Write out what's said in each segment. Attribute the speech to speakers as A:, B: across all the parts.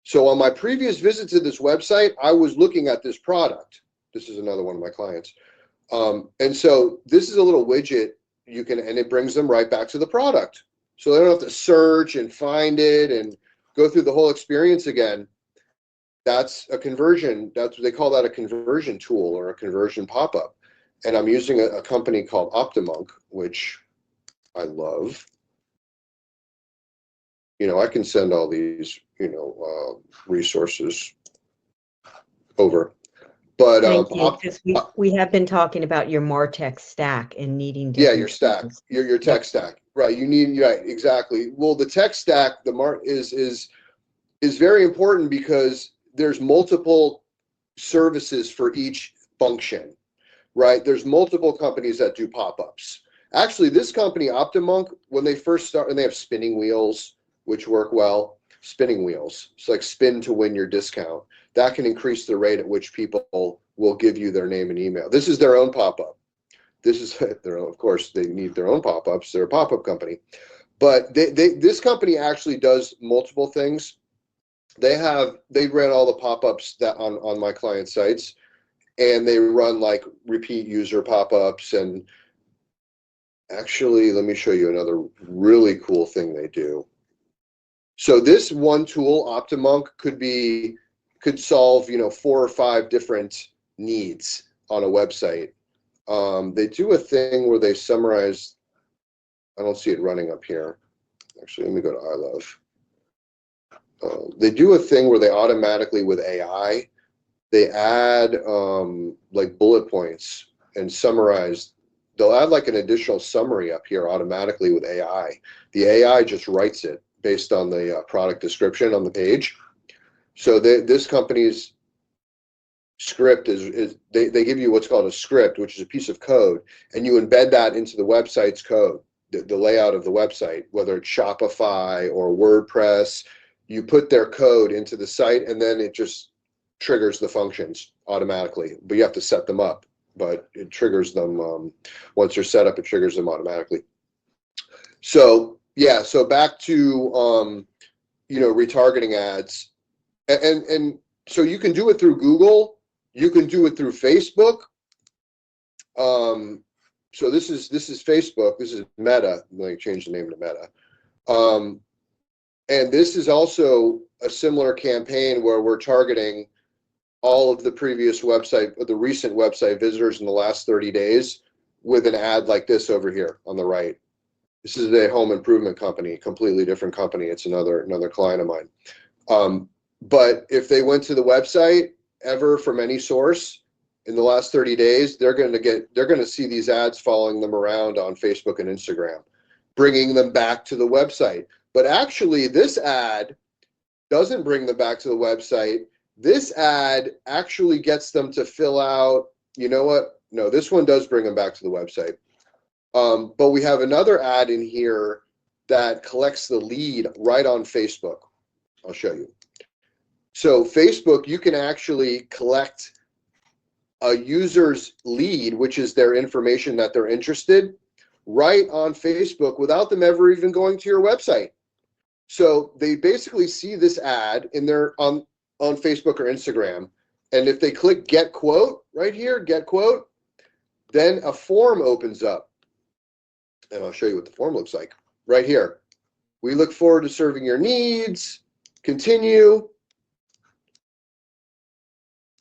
A: So on my previous visit to this website, I was looking at this product. This is another one of my clients. And so this is a little widget and it brings them right back to the product. So they don't have to search and find it and go through the whole experience again. That's a conversion. They call that a conversion tool or a conversion pop-up. And I'm using a company called Optimonk, which I love. I can send all these, resources over. But
B: thank you, because we have been talking about your Martech stack and needing
A: your stack, your tech stack, right? Right, exactly. Well, the tech stack, is very important because there's multiple services for each function, right? There's multiple companies that do pop-ups. Actually, this company, Optimonk, when they first start, and they have spinning wheels, which work well. Spinning wheels. It's like spin to win your discount. That can increase the rate at which people will give you their name and email. This is their own pop-up. Of course, they need their own pop-ups. They're a pop-up company. But this company actually does multiple things. They ran all the pop-ups that on my client sites, and they run like repeat user pop-ups. And actually, let me show you another really cool thing they do. So this one tool, Optimonk, could solve 4 or 5 different needs on a website. They do a thing where they summarize. I don't see it running up here. Actually, let me go to iLove. They do a thing where they automatically, with AI, they add like bullet points and summarize. They'll add like an additional summary up here automatically with AI. The AI just writes it based on the product description on the page. So this company's script is they give you what's called a script, which is a piece of code, and you embed that into the website's code, the layout of the website, whether it's Shopify or WordPress. You put their code into the site, and then it just triggers the functions automatically. But you have to set them up, but it triggers them once they're set up. It triggers them automatically. So yeah, so back to retargeting ads, and so you can do it through Google, you can do it through Facebook. So this is Facebook. This is Meta. Let me change the name to Meta. And this is also a similar campaign where we're targeting all of the recent website visitors in the last 30 days with an ad like this over here on the right. This is a home improvement company, completely different company. It's another client of mine. But if they went to the website ever from any source in the last 30 days, they're going to see these ads following them around on Facebook and Instagram, bringing them back to the website. But actually, this ad doesn't bring them back to the website. This ad actually gets them to fill out, you know what? No, this one does bring them back to the website. But we have another ad in here that collects the lead right on Facebook. I'll show you. So Facebook, you can actually collect a user's lead, which is their information that they're interested, right on Facebook without them ever even going to your website. So they basically see this ad in their on Facebook or Instagram, and if they click Get Quote right here, Get Quote, then a form opens up. And I'll show you what the form looks like right here. We look forward to serving your needs. Continue.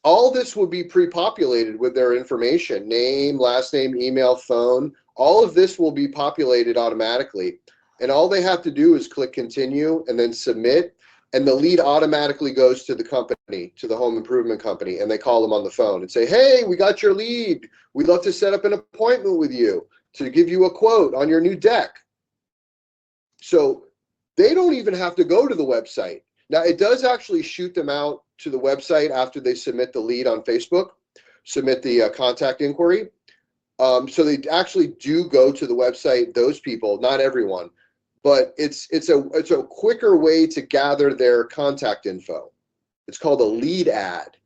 A: All this will be pre-populated with their information, name, last name, email, phone. All of this will be populated automatically. And all they have to do is click continue and then submit. And the lead automatically goes to the company, to the home improvement company. And they call them on the phone and say, hey, we got your lead. We'd love to set up an appointment with you to give you a quote on your new deck. So they don't even have to go to the website. Now, it does actually shoot them out to the website after they submit the lead on Facebook, submit the contact inquiry. So they actually do go to the website, those people, not everyone, but it's a quicker way to gather their contact info. It's called a lead ad.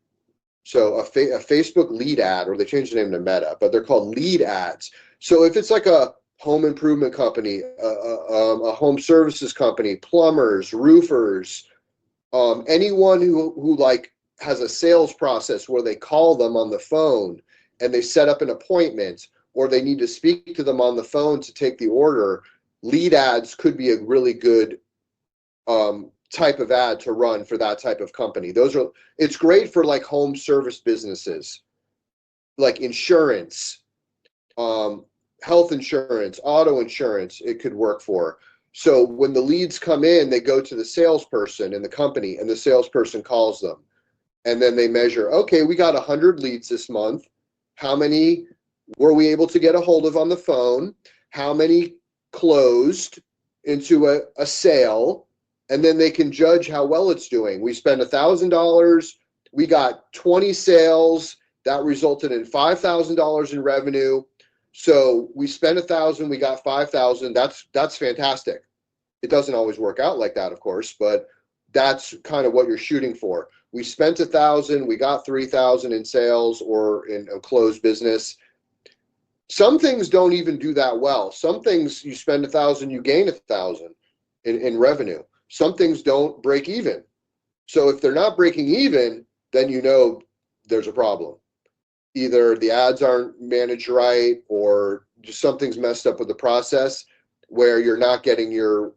A: So a Facebook lead ad, or they changed the name to Meta, but they're called lead ads. So if it's like a home improvement company, a home services company, plumbers, roofers, Anyone who like has a sales process where they call them on the phone and they set up an appointment, or they need to speak to them on the phone to take the order, lead ads could be a really good type of ad to run for that type of company. It's great for like home service businesses, like insurance, health insurance, auto insurance, it could work for. So when the leads come in, they go to the salesperson in the company, and the salesperson calls them. And then they measure, okay, we got 100 leads this month. How many were we able to get a hold of on the phone? How many closed into a sale? And then they can judge how well it's doing. We spent $1,000. We got 20 sales. That resulted in $5,000 in revenue. So we spent 1,000, we got 5,000. That's fantastic. It doesn't always work out like that, of course, but that's kind of what you're shooting for. We spent 1,000, we got 3,000 in sales or in a closed business. Some things don't even do that well. Some things you spend 1,000, you gain 1,000 in revenue. Some things don't break even. So if they're not breaking even, then you know there's a problem. Either the ads aren't managed right, or just something's messed up with the process where you're not getting your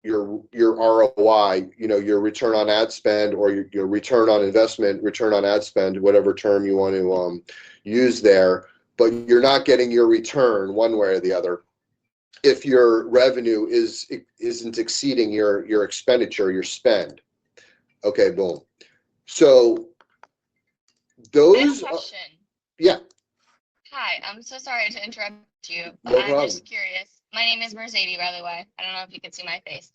A: ROI, your return on ad spend, or your return on investment, return on ad spend, whatever term you want to use there, but you're not getting your return one way or the other if your revenue isn't exceeding your expenditure, your spend. Okay, boom. So
C: I have a
A: those,
C: question.
A: yeah,
C: Hi, I'm so sorry to interrupt you, but
A: no
C: I'm
A: problem.
C: just curious. My name is Mercedes, by the way. I don't know if you can see my face.